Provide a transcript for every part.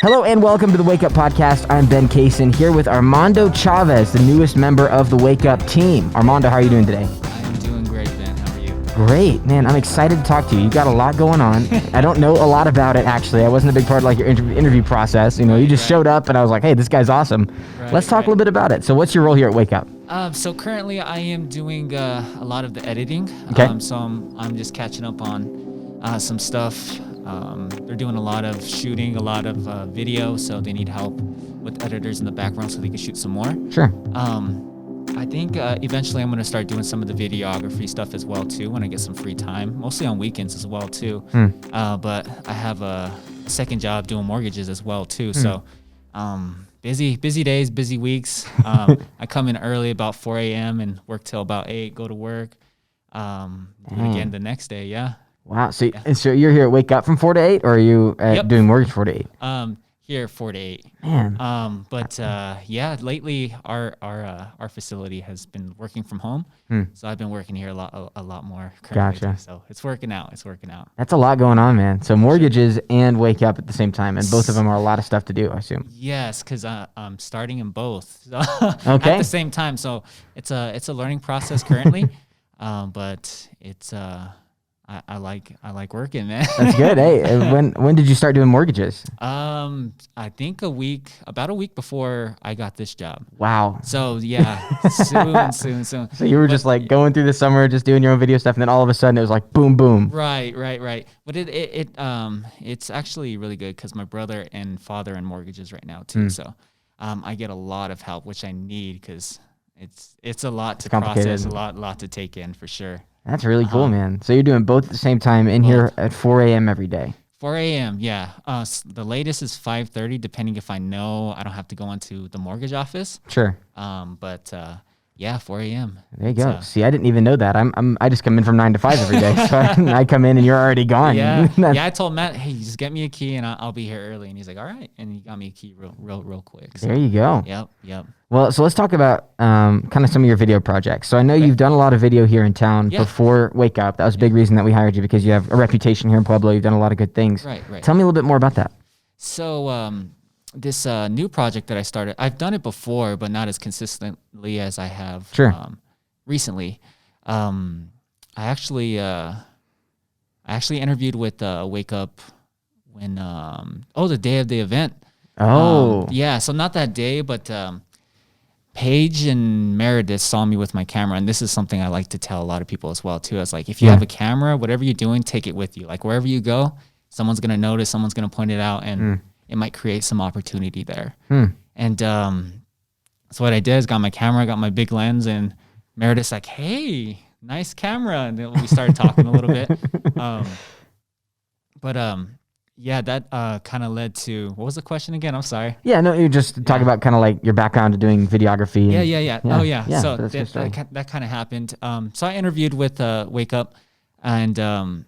Hello and welcome to the Wake Up Podcast. I'm Ben Kaysen here with Armando Chavez, the newest member of the Wake Up team. Armando, how are you doing today? I'm doing great, Ben. How are you? Great, man. I'm excited to talk to you. You got a lot going on. I don't know a lot about it, actually. I wasn't a big part of like your interview process. You know, you just showed up and I was like, hey, this guy's awesome. Let's talk a little bit about it. So what's your role here at Wake Up? So currently I am doing a lot of the editing. Okay. So I'm just catching up on some stuff. They're doing a lot of shooting, a lot of video, so they need help with editors in the background so they can shoot some more. Sure. I think eventually I'm going to start doing some of the videography stuff as well too when I get some free time, mostly on weekends as well too. But I have a second job doing mortgages as well too. So busy days, busy weeks. I come in early about 4 a.m. and work till about 8, go to work. Do it again the next day. Yeah. Wow. So, and so you're here at Wake Up from 4 to 8, or are you doing mortgage 4 to 8? Here 4 to 8. Man. Yeah, lately our facility has been working from home, so I've been working here a lot more currently. Gotcha. So it's working out. That's a lot going on, man. So mortgages and Wake Up at the same time, and both of them are a lot of stuff to do, I assume. Yes, because I'm starting in both Okay. at the same time. So it's a learning process currently, but it's I like working, man. That's good. Hey, when did you start doing mortgages? I think about a week before I got this job. Wow. So yeah, soon. So you were just like going through the summer, just doing your own video stuff, and then all of a sudden it was like boom, boom. Right. But it's actually really good because my brother and father in mortgages right now too. So I get a lot of help, which I need because it's a lot to process, a lot to take in for sure. That's really cool, man. So you're doing both at the same time in here at 4 a.m. every day. 4 a.m. Yeah. The latest is 5:30, depending if I know I don't have to go into the mortgage office. Sure. Yeah, 4 a.m. There you go. See, I didn't even know that. I just come in from 9 to 5 every day. So I come in and you're already gone. Yeah. I told Matt, hey, just get me a key and I'll be here early. And he's like, all right. And he got me a key real quick. So, there you go. Yep. Well, so let's talk about kind of some of your video projects. So I know you've done a lot of video here in town before Wake Up. That was a big reason that we hired you because you have a reputation here in Pueblo. You've done a lot of good things. Right. Tell me a little bit more about that. So this new project that I started, I've done it before, but not as consistently as I have recently. I actually interviewed with Wake Up when the day of the event. So not that day, but Paige and Meredith saw me with my camera, and this is something I like to tell a lot of people as well too. I was like, if you have a camera, whatever you're doing, take it with you. Like wherever you go, someone's gonna notice, someone's gonna point it out, and it might create some opportunity there. And so what I did is got my camera, got my big lens, and Meredith's like, hey, nice camera. And then we started talking a little bit. That kind of led to, what was the question again? I'm sorry. Yeah, no, you just talk about kind of like your background to doing videography. Yeah. So that kind of happened. So I interviewed with Wake Up, and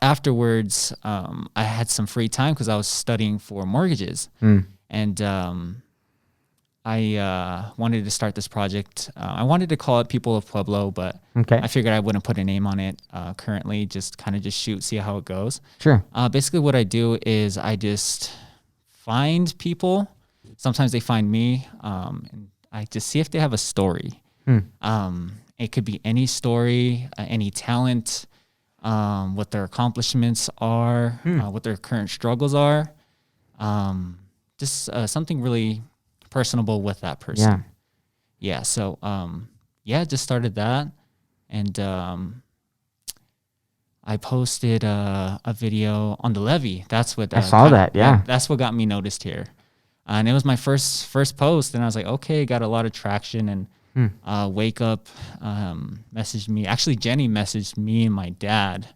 afterwards, I had some free time because I was studying for mortgages. And I wanted to start this project. I wanted to call it People of Pueblo, but I figured I wouldn't put a name on it currently, just shoot, see how it goes. Sure. Basically what I do is I just find people. Sometimes they find me, and I just see if they have a story. It could be any story, any talent, what their accomplishments are, what their current struggles are. Just something really personable with that person. So just started that, and I posted a video on the levee. That's what I saw that. That's what got me noticed here, and it was my first post, and I was like, okay, got a lot of traction. And Wake Up messaged me. Actually, Jenny messaged me and my dad.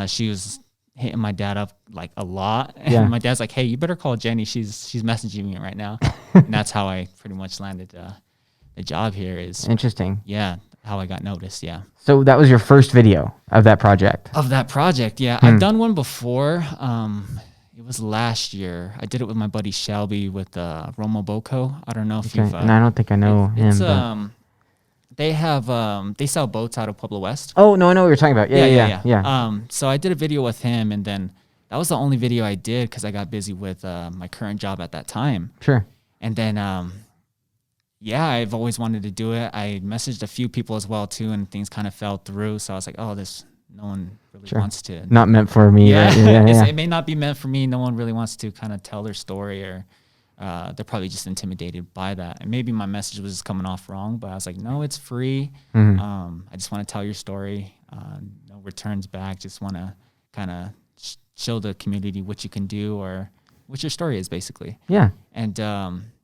She was hitting my dad up like a lot, and my dad's like, hey, you better call Jenny, she's messaging me right now. And that's how I pretty much landed the job here. Is interesting. How I got noticed. So that was your first video of that project? I've done one before. It was last year. I did it with my buddy Shelby with Romo Boco. I don't know if you've and I don't think I know him. They sell boats out of Pueblo West. Oh, no, I know what you're talking about. Yeah. So I did a video with him, and then that was the only video I did because I got busy with my current job at that time. Sure. And then, yeah, I've always wanted to do it. I messaged a few people as well too, and things kind of fell through. So I was like, oh, no one really wants to. Not meant for me. Yeah, right? Yeah. It may not be meant for me. No one really wants to kind of tell their story, or they're probably just intimidated by that. And maybe my message was just coming off wrong, but I was like, no, it's free. I just want to tell your story. No returns back. Just want to kind of show the community what you can do or what your story is, basically. Yeah. And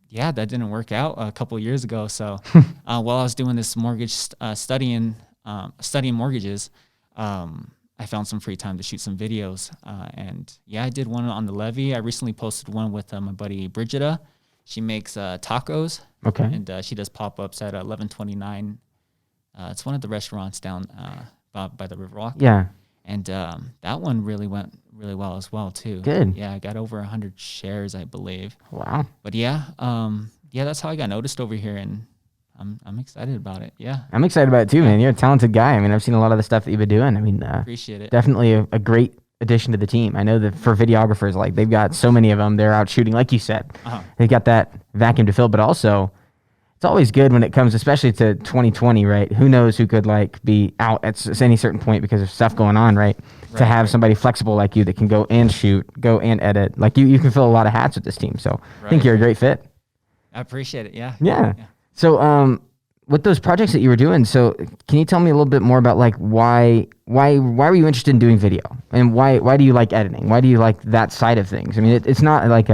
yeah, that didn't work out a couple of years ago. So while I was doing this mortgage studying mortgages, I found some free time to shoot some videos. And yeah, I did one on the levee. I recently posted one with my buddy Brigida. She makes tacos. Okay. And she does pop-ups at 1129. It's one of the restaurants down by the Riverwalk. Yeah. And that one really went really well as well too. Good. Yeah, I got over 100 shares, I believe. Wow. But yeah, that's how I got noticed over here, and I'm excited about it. Yeah. I'm excited about it too, man. You're a talented guy. I mean, I've seen a lot of the stuff that you've been doing. I mean, appreciate it. Definitely a great addition to the team. I know that for videographers, like they've got so many of them. They're out shooting, like you said. They've got that vacuum to fill, but also it's always good when it comes, especially to 2020, right? Who knows who could like be out at any certain point because of stuff going on, right? To have somebody flexible like you that can go and shoot, go and edit. Like you can fill a lot of hats with this team. So I think you're a great fit. I appreciate it. Yeah. Yeah. So with those projects that you were doing, so can you tell me a little bit more about like why were you interested in doing video, and why do you like editing? Why do you like that side of things? I mean, it's not like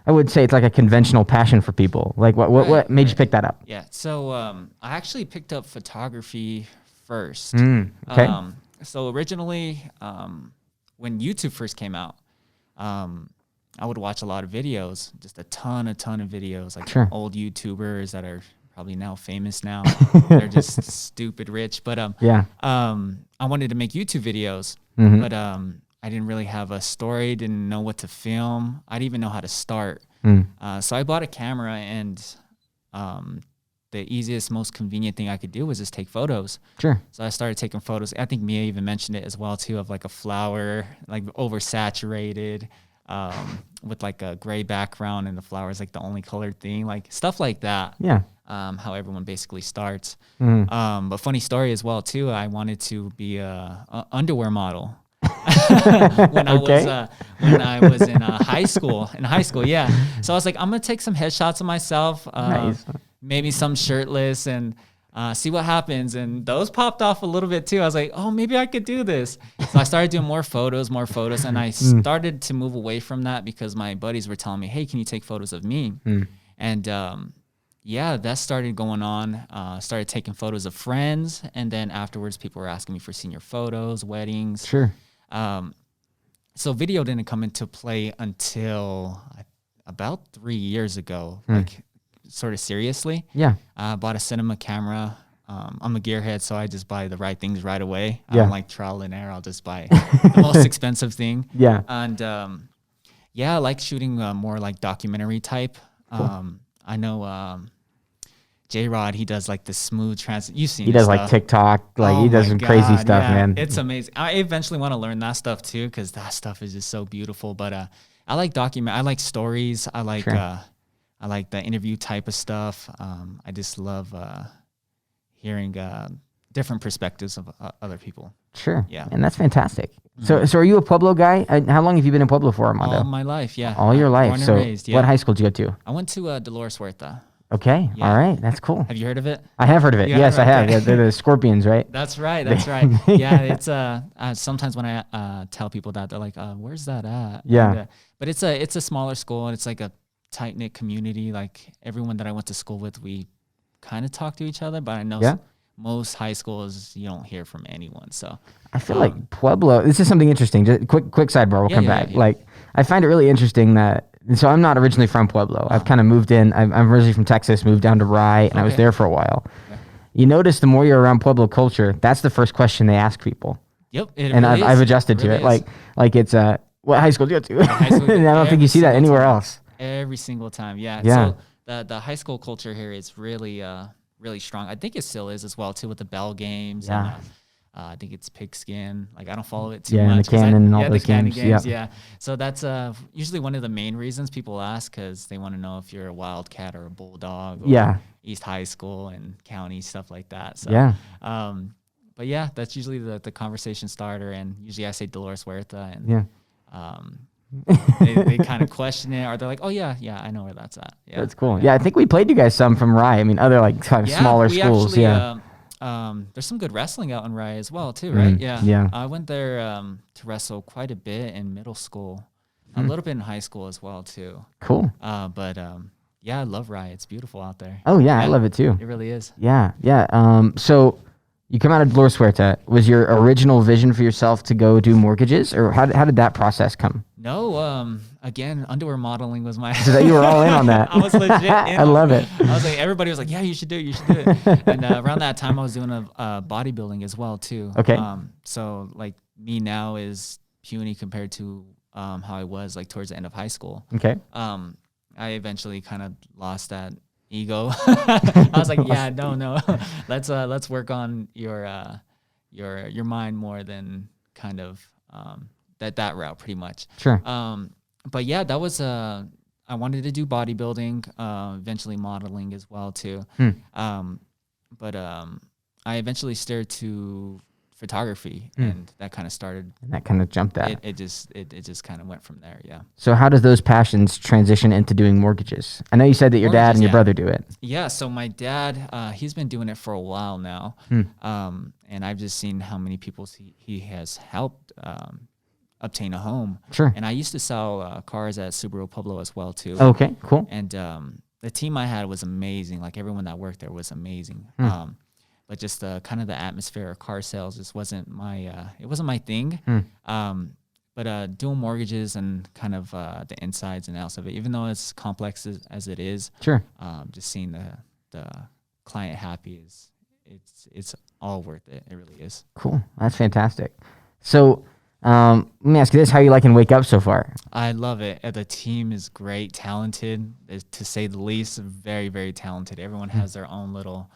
I would say it's like a conventional passion for people. Like what made you pick that up? Yeah. So I actually picked up photography first. Okay. So originally, when YouTube first came out, I would watch a lot of videos, just a ton of videos, like old YouTubers that are probably now famous now. They're just stupid rich. But I wanted to make YouTube videos, but I didn't really have a story, didn't know what to film. I didn't even know how to start. So I bought a camera, and the easiest, most convenient thing I could do was just take photos. Sure. So I started taking photos. I think Mia even mentioned it as well too, of like a flower, like oversaturated, with like a gray background, and the flower is like the only colored thing, like stuff like that. Yeah. How everyone basically starts. But funny story as well too. I wanted to be a underwear model. when I was in high school. Yeah. So I was like, I'm gonna take some headshots of myself. Nice. Maybe some shirtless, and see what happens. And those popped off a little bit too. I was like, oh, maybe I could do this. So I started doing more photos, and I started to move away from that because my buddies were telling me, hey, can you take photos of me? And yeah, that started going on. Started taking photos of friends, and then afterwards, people were asking me for senior photos, weddings. Sure. So video didn't come into play until about 3 years ago, like sort of seriously. Yeah. I bought a cinema camera. I'm a gearhead, so I just buy the right things right away. I don't like trial and error. I'll just buy the most expensive thing. Yeah. And yeah, I like shooting more like documentary type. Cool. I know J-Rod, he does like the smooth you've seen. He does stuff. Like TikTok, like he does some crazy stuff, man. It's amazing. I eventually want to learn that stuff too, because that stuff is just so beautiful. But I like I like stories. I like I like the interview type of stuff. I just love hearing different perspectives of other people. Sure. Yeah. And that's fantastic. So are you a Pueblo guy? How long have you been in Pueblo for, Armando? All my life, yeah. All your life. Born and so raised, yeah. What high school did you go to? I went to Dolores Huerta. Okay. Yeah. All right. That's cool. Have you heard of it? I have heard of it. Yes, I have. They're the Scorpions, right? That's right. Yeah. It's sometimes when I tell people that, they're like, where's that at? Yeah. And, but it's a smaller school, and it's like a tight knit community. Like everyone that I went to school with, we kind of talk to each other, but I know most high schools you don't hear from anyone. So I feel like Pueblo, this is something interesting. Just quick sidebar, we'll come back. Yeah. Like I find it really interesting that, so I'm not originally from Pueblo. I've kind of moved in. I'm originally from Texas, moved down to Rye, and I was there for a while. Okay. You notice the more you're around Pueblo culture, that's the first question they ask people. Yep. And really I've adjusted to it. Like it's what high school did you go to? And I don't think you see that anywhere else. Every single time. Yeah. So the high school culture here is really really strong. I think it still is as well too, with the bell games. Yeah. I think it's Pigskin. Like I don't follow it too Yeah, much. and the Canon and all the those Canon games. Yeah. So that's usually one of the main reasons people ask, because they want to know if you're a Wildcat or a Bulldog or East High School and county, stuff like that. So but yeah, that's usually the conversation starter, and usually I say Dolores Huerta, and they kind of question it, or they're like, oh yeah, I know where that's at. Yeah, that's cool. Yeah, I think we played you guys some from Rye. I mean, other like kind of smaller schools. Actually, there's some good wrestling out in Rye as well too, right? Yeah. I went there to wrestle quite a bit in middle school, a little bit in high school as well too. Cool. But yeah, I love Rye. It's beautiful out there. Oh yeah, I love it too. It really is. Yeah. So you come out of Dolores Huerta. Was your original vision for yourself to go do mortgages, or how did that process come? No, again, underwear modeling was my. So that you were all in on that. I was legit. I love it. I was like, everybody was like, yeah, you should do it. And around that time, I was doing a bodybuilding as well too. Okay. So like me now is puny compared to how I was like towards the end of high school. Okay. I eventually kind of lost that ego. I was like, yeah, no, let's work on your mind more than kind of that route, pretty much. Sure. But yeah, that was I wanted to do bodybuilding, eventually modeling as well too. But I eventually steered to photography, and that kind of started. And that kind of jumped that. It just kind of went from there. Yeah. So how does those passions transition into doing mortgages? I know you said that your dad and your brother do it. Yeah. So my dad, he's been doing it for a while now, and I've just seen how many people he has helped obtain a home. Sure. And I used to sell cars at Subaru Pueblo as well too. Okay. Cool. And the team I had was amazing. Like everyone that worked there was amazing. But just kind of the atmosphere of car sales just wasn't my thing. But doing mortgages and kind of the insides and outs of it, even though it's complex as it is, sure. Just seeing the client happy it's all worth it. It really is. Cool. That's fantastic. So let me ask you this: how are you liking Wake Up so far? I love it. The team is great, talented, to say the least. Very, very talented. Everyone has their own little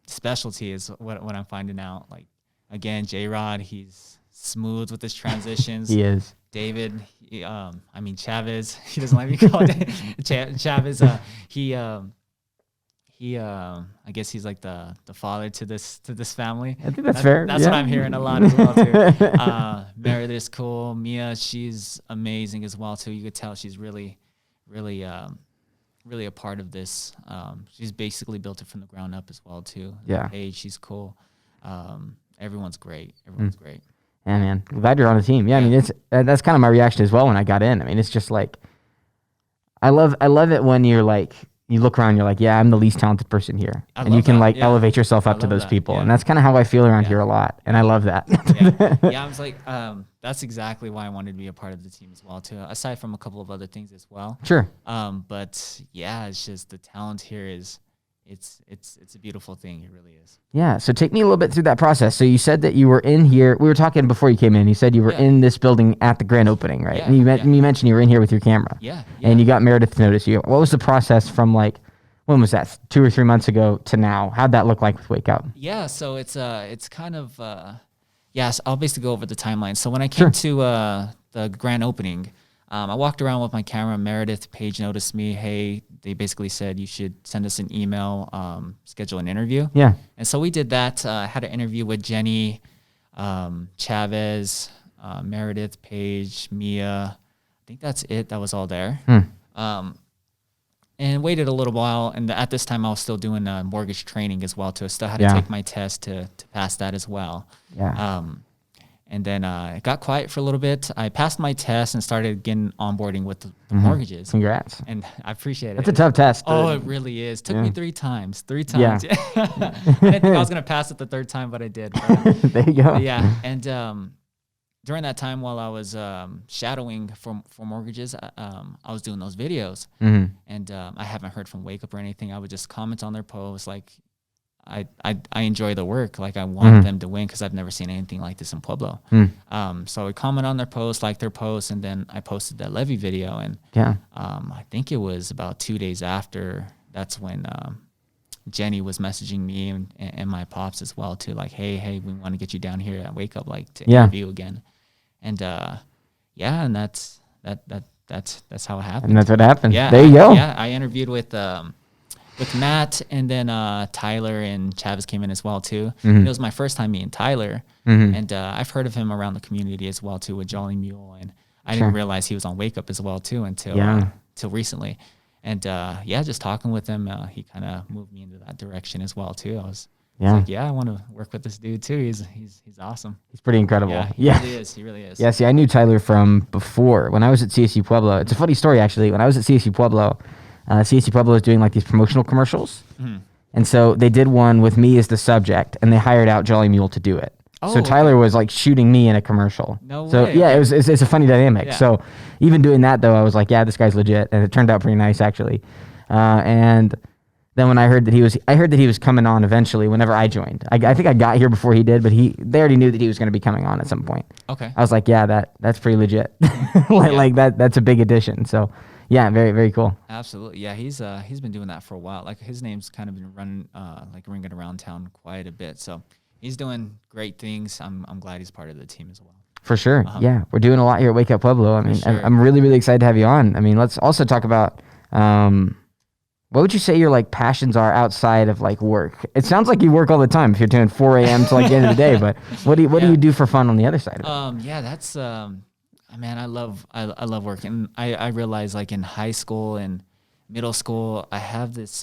specialty, is what I'm finding out. Like again, J-Rod, he's smooth with his transitions. He is. David, Chavez. He doesn't like me called Chavez. I guess he's like the father to this family. I think that's fair. That's what I'm hearing a lot as well too. Meredith is cool. Mia, she's amazing as well too. You could tell she's really a part of this. She's basically built it from the ground up as well too. Yeah. Paige, she's cool. Everyone's great. Everyone's great. Yeah, man. Glad you're on the team. Yeah, I mean, that's kind of my reaction as well when I got in. I mean, it's just like, I love it when you're like, you look around, you're like, yeah, I'm the least talented person here. And you can elevate yourself up to those people. Yeah. And that's kind of how I feel around here a lot. And I love that. I was like, that's exactly why I wanted to be a part of the team as well too, aside from a couple of other things as well. Sure. But yeah, it's just the talent here is, it's a beautiful thing. It really is. Yeah. So take me a little bit through that process. So you said that you were in here. We were talking before you came in. You said you were in this building at the grand opening, right? Yeah, and you mentioned you were in here with your camera. Yeah. And you got Meredith to notice you. What was the process from like, when was that? 2 or 3 months ago to now? How'd that look like with Wake Up? Yeah. So it's kind of, so I'll basically go over the timeline. So when I came to the grand opening, I walked around with my camera. Meredith, Paige noticed me. Hey, they basically said you should send us an email, schedule an interview. Yeah. And so we did that. I had an interview with Jenny, Chavez, Meredith, Paige, Mia. I think that's it. That was all there. And waited a little while. And at this time, I was still doing mortgage training as well, too. I still had to take my test to pass that as well. Yeah. And then it got quiet for a little bit. I passed my test and started getting onboarding with the mortgages. Congrats. And I appreciate it. That's a tough test. Oh, it really is. Took me 3 times. 3 times. Yeah. I didn't think I was going to pass it the 3rd time, but I did. There you go. Yeah. And during that time while I was shadowing for mortgages, I was doing those videos. And I haven't heard from Wake Up or anything. I would just comment on their posts like, I enjoy the work. Like I want them to win because I've never seen anything like this in Pueblo. So I would comment on their posts, like their posts, and then I posted that levy video. And I think it was about 2 days after. That's when Jenny was messaging me and my pops as well too, like, hey, we want to get you down here at Wake Up, like to interview again. And and that's how it happened. And that's what happened. Yeah, there you go. Yeah, I interviewed with Matt, and then Tyler and Chavez came in as well too. It was my first time meeting Tyler, and I've heard of him around the community as well too with Jolly Mule, and I didn't realize he was on Wake Up as well too until recently. And just talking with him, he kind of moved me into that direction as well too. I was like, I want to work with this dude too. He's awesome. He's pretty incredible. Yeah, he really is. Yeah, see, I knew Tyler from before when I was at CSU Pueblo. It's a funny story actually. When I was at CSU Pueblo, CSU Pueblo was doing like these promotional commercials, and so they did one with me as the subject, and they hired out Jolly Mule to do it. So Tyler was like shooting me in a commercial. No way. So yeah, it's a funny dynamic. Yeah. So even doing that though, I was like, yeah, this guy's legit, and it turned out pretty nice actually. And then when I heard that he was coming on eventually whenever I joined. I think I got here before he did, but they already knew that he was going to be coming on at some point. Okay. I was like, yeah, that's pretty legit. like that's a big addition. So yeah, very, very cool. Absolutely. Yeah, he's been doing that for a while. Like his name's kind of been ringing around town quite a bit. So he's doing great things. I'm glad he's part of the team as well. For sure. Yeah, we're doing a lot here at Wake Up Pueblo. I mean, sure. I'm really, really excited to have you on. I mean, let's also talk about what would you say your like passions are outside of like work? It sounds like you work all the time if you're doing 4 a.m. to like the end of the day, but what do you do for fun on the other side of it? That's man, I love working. I realized like in high school and middle school, I have this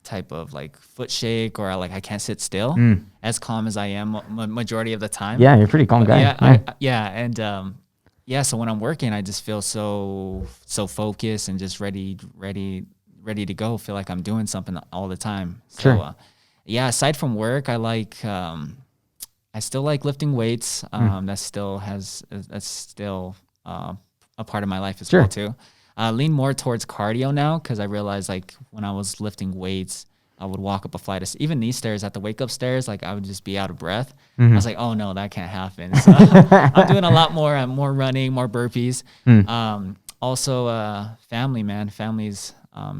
type of like foot shake, or I can't sit still as calm as I am majority of the time. Yeah, you're a pretty calm guy. So when I'm working, I just feel so focused and just ready to go. Feel like I'm doing something all the time. So aside from work, I still like lifting weights. That's still a part of my life as well too. Lean more towards cardio now, because I realized like when I was lifting weights, I would walk up a flight of even these stairs at the Wake Up stairs, like I would just be out of breath. I was like, oh no, that can't happen. So I'm doing a lot more running, more burpees. Also family, man. Family's a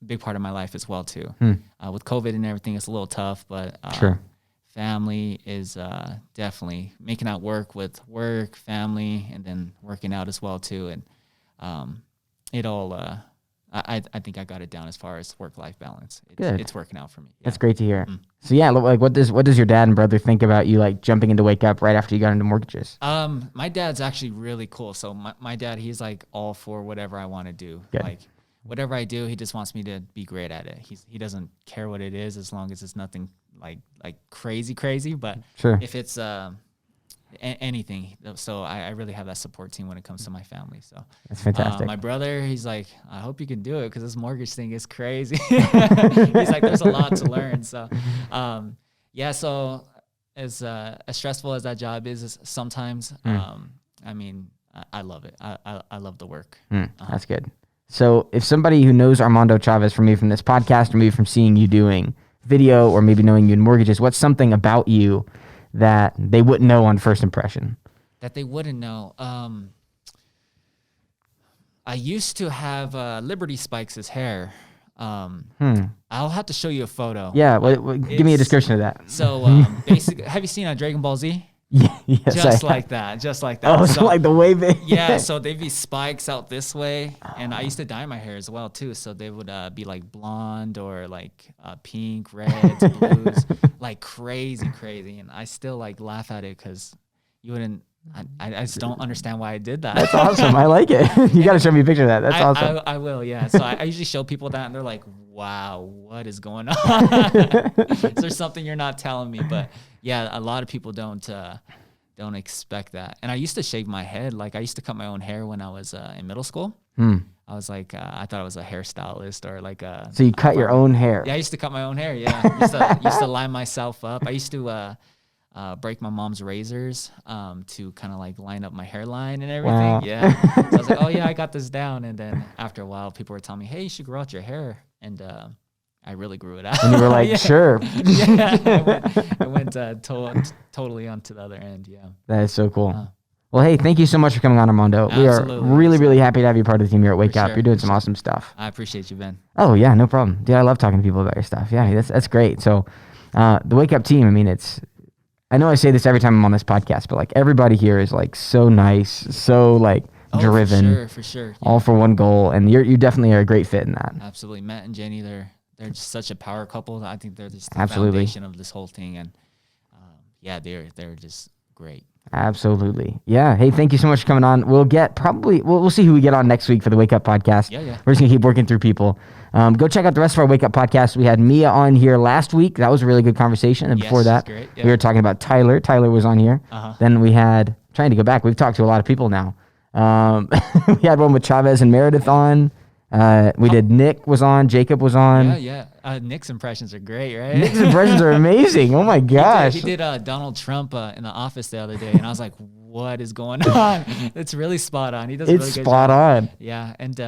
big part of my life as well too. With COVID and everything, it's a little tough, but family is definitely making out work with work, family, and then working out as well too. And it all, I think I got it down as far as work-life balance. It's working out for me. Yeah. That's great to hear. So yeah, like what does your dad and brother think about you like jumping into Wake Up right after you got into mortgages? My dad's actually really cool. So my dad, he's like all for whatever I want to do. Good. Like whatever I do, he just wants me to be great at it. He doesn't care what it is as long as it's nothing like crazy. But if it's anything, so I really have that support team when it comes to my family. So that's fantastic. My brother, he's like, I hope you can do it because this mortgage thing is crazy. He's like, there's a lot to learn. So so as stressful as that job is sometimes, I mean, I love it. I love the work. That's good. So if somebody who knows Armando Chavez from this podcast, or maybe from seeing you doing video, or maybe knowing you in mortgages, what's something about you that they wouldn't know on first impression? That they wouldn't know. I used to have Liberty Spikes' hair. I'll have to show you a photo. Yeah, give me a description of that. So basically, have you seen Dragon Ball Z? Yes, just like that. Oh, so like the wave. Yeah, so they'd be spikes out this way, and I used to dye my hair as well too. So they would be like blonde or like pink, reds, blues, like crazy, and I still like laugh at it because you wouldn't. I just don't understand why I did that. That's awesome. I like it. You got to show me a picture of that. That's awesome. I will. Yeah. So I usually show people that, and they're like, "Wow, what is going on? Is there something you're not telling me?" But yeah, a lot of people don't expect that. And I used to shave my head. Like I used to cut my own hair when I was in middle school. I was like, I thought I was a hairstylist or like a. So you cut your own hair? Yeah, I used to cut my own hair. Yeah, used to line myself up. I used to break my mom's razors to kind of like line up my hairline and everything. Wow. Yeah. So I was like, oh yeah, I got this down. And then after a while, people were telling me, hey, you should grow out your hair. And I really grew it out. And you were like, sure. Yeah, I went totally onto the other end. Yeah. That is so cool. Well, hey, thank you so much for coming on, Armando. Absolutely. We are really, really happy to have you part of the team here at Wake Up. Sure, You're doing some awesome stuff. I appreciate you, Ben. Oh, yeah, no problem. Dude, I love talking to people about your stuff. Yeah, that's great. So the Wake Up team, I mean, I know I say this every time I'm on this podcast, but like everybody here is like so nice, so like driven. For sure. Yeah. All for one goal. And you definitely are a great fit in that. Absolutely. Matt and Jenny, they're just such a power couple. I think they're just the Absolutely. foundation of this whole thing. And they're just great. Absolutely. Yeah. Hey, thank you so much for coming on. We'll see who we get on next week for the Wake Up podcast. Yeah. We're just going to keep working through people. Go check out the rest of our Wake Up podcast. We had Mia on here last week. That was a really good conversation. And before that, great. Yeah. we were talking about Tyler. Tyler was on here. Then we had, trying to go back, we've talked to a lot of people now. We had one with Chavez and Meredith on. We did Nick was on. Jacob was on. Yeah. Nick's impressions are great, right? Nick's impressions are amazing. Oh my gosh. He did Donald Trump in the office the other day, and I was like, "What is going on?" It's really spot on. He does. It's really good spot job. on. Yeah, and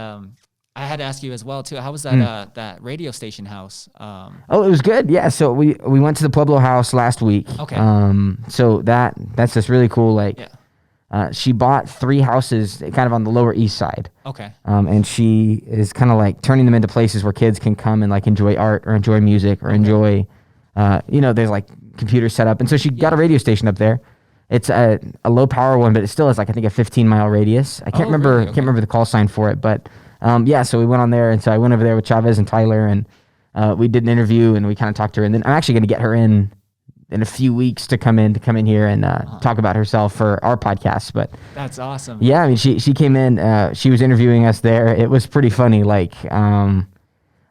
I had to ask you as well too. How was that that radio station house? Oh, it was good. Yeah. So we went to the Pueblo house last week. Okay. So that's just really cool. Like. Yeah. She bought 3 houses kind of on the Lower East Side. Okay. And she is kind of like turning them into places where kids can come and like enjoy art or enjoy music or enjoy, there's like computers set up. And so she got a radio station up there. It's a low power one, but it still has like, I think a 15-mile radius. I can't remember, really? Okay. can't remember the call sign for it, but so we went on there. And so I went over there with Chavez and Tyler and we did an interview and we kind of talked to her. And then I'm actually going to get her in a few weeks to come in here and talk about herself for our podcast. But that's awesome. Yeah, I mean, she came in. She was interviewing us there. It was pretty funny. Like,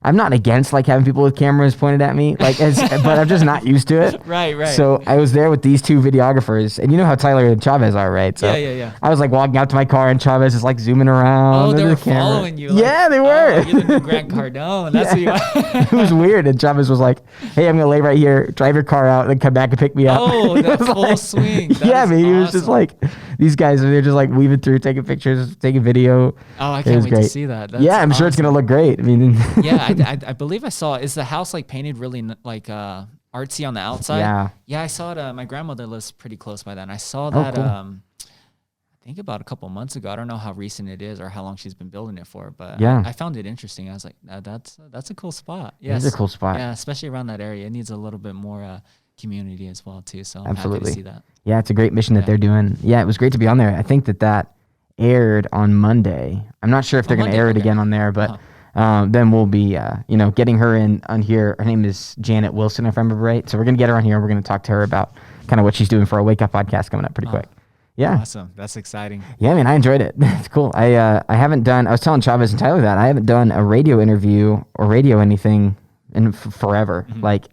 I'm not against like having people with cameras pointed at me, like, but I'm just not used to it. Right. So I was there with these 2 videographers, and you know how Tyler and Chavez are, right? So Yeah. I was like walking out to my car, and Chavez is like zooming around. Oh, they were the camera. following you. Yeah, they were. Oh, you're the new Grant Cardone. That's what you are. It was weird, and Chavez was like, "Hey, I'm gonna lay right here, drive your car out, and then come back and pick me up." Oh, that full like, swing. He was just like, these guys, they're just like weaving through, taking pictures, taking video. Oh, I can't wait to see that. That's I'm sure it's gonna look great. I mean, I believe I saw. Is the house like painted really like artsy on the outside? Yeah, I saw it. My grandmother lives pretty close by that, and I saw that. Cool. I think about a couple months ago. I don't know how recent it is or how long she's been building it for, but I found it interesting. I was like, that's a cool spot. Yes, it's a cool spot. Yeah, especially around that area. It needs a little bit more community as well too. So I'm Absolutely. happy to see that. Yeah, it's a great mission that they're doing. Yeah, it was great to be on there. I think that aired on Monday. I'm not sure if they're going to air it again on there, but then we'll be, getting her in on here. Her name is Janet Wilson, if I remember right. So we're going to get her on here. We're going to talk to her about kind of what she's doing for our Wake Up podcast coming up pretty quick. Yeah. Awesome. That's exciting. Yeah, man, I enjoyed it. It's cool. I haven't done, I was telling Chavez and Tyler that I haven't done a radio interview or radio anything in forever. Mm-hmm. Like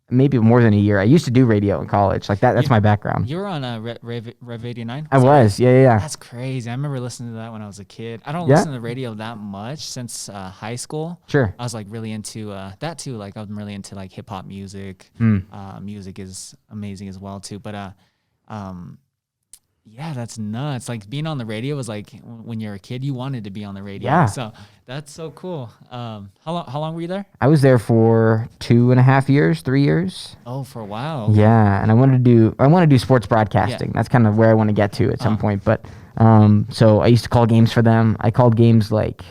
maybe more than a year. I used to do radio in college. Like that's my background. You were on Rev 89? I was. Yeah. That's crazy. I remember listening to that when I was a kid. I don't listen to the radio that much since high school. Sure. I was like really into that too. Like I'm really into like hip hop music. Music is amazing as well too. But yeah, that's nuts. Like being on the radio was like when you're a kid, you wanted to be on the radio. Yeah. So that's so cool. How long were you there? I was there for 2.5 years, 3 years. Oh, for a while. Okay. Yeah, and I want to do sports broadcasting. Yeah. That's kind of where I want to get to at some point. But so I used to call games for them. I called games like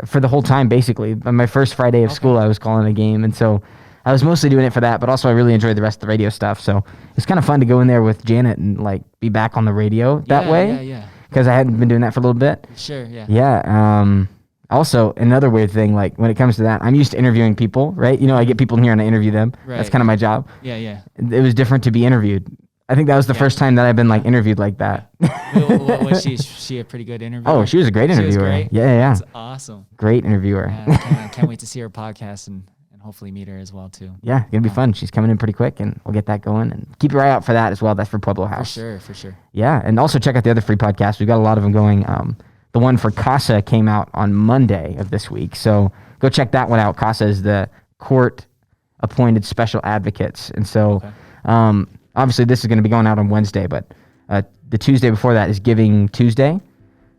for the whole time basically. On my first Friday of school, I was calling a game, and so I was mostly doing it for that, but also I really enjoyed the rest of the radio stuff. So it's kind of fun to go in there with Janet and like be back on the radio that way. Yeah. Because I hadn't been doing that for a little bit. Sure, yeah. Yeah. Also, another weird thing, like when it comes to that, I'm used to interviewing people, right? You know, I get people in here and I interview them. Right. That's kind of my job. Yeah. It was different to be interviewed. I think that was the first time that I've been like interviewed like that. Was she a pretty good interviewer? Oh, she was a great interviewer. She was great? Yeah. That's awesome. Great interviewer. Yeah, can't wait to see her podcast and hopefully meet her as well too. Yeah, it's gonna be fun. She's coming in pretty quick, and we'll get that going. And keep your eye out for that as well. That's for Pueblo House. For sure. Yeah, and also check out the other free podcasts. We've got a lot of them going. The one for CASA came out on Monday of this week, so go check that one out. CASA is the court-appointed special advocates, and so obviously this is going to be going out on Wednesday, but the Tuesday before that is Giving Tuesday.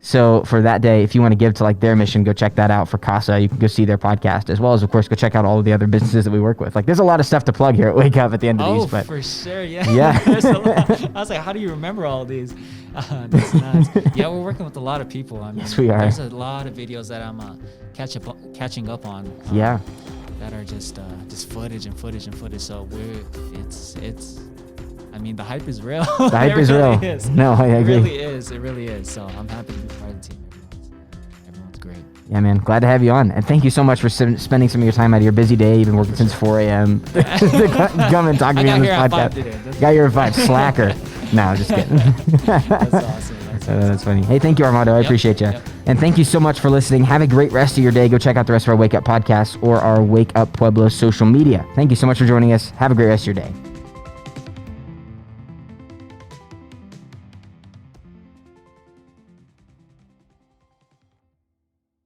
So for that day, if you want to give to like their mission, go check that out for CASA. You can go see their podcast, as well as, of course, go check out all of the other businesses that we work with. Like there's a lot of stuff to plug here at Wake Up at the end of these. Oh, for sure, yeah. Yeah. There's a lot. I was like, how do you remember all of these? That's nuts. Yeah, we're working with a lot of people. I mean, yes, we are. There's a lot of videos that I'm catching up on. Yeah. That are just footage and footage and footage. So it's. I mean, the hype is real. The hype is really real. Is. No, I agree. It really is. So I'm happy to be part of the team. Everyone's great. Yeah, man. Glad to have you on. And thank you so much for spending some of your time out of your busy day. You've been working since 4 a.m. to come and talk to me on this podcast. Got here at 5. Slacker. No, just kidding. That's awesome. That's funny. Hey, thank you, Armando. I appreciate you. And thank you so much for listening. Have a great rest of your day. Go check out the rest of our Wake Up podcast or our Wake Up Pueblo social media. Thank you so much for joining us. Have a great rest of your day.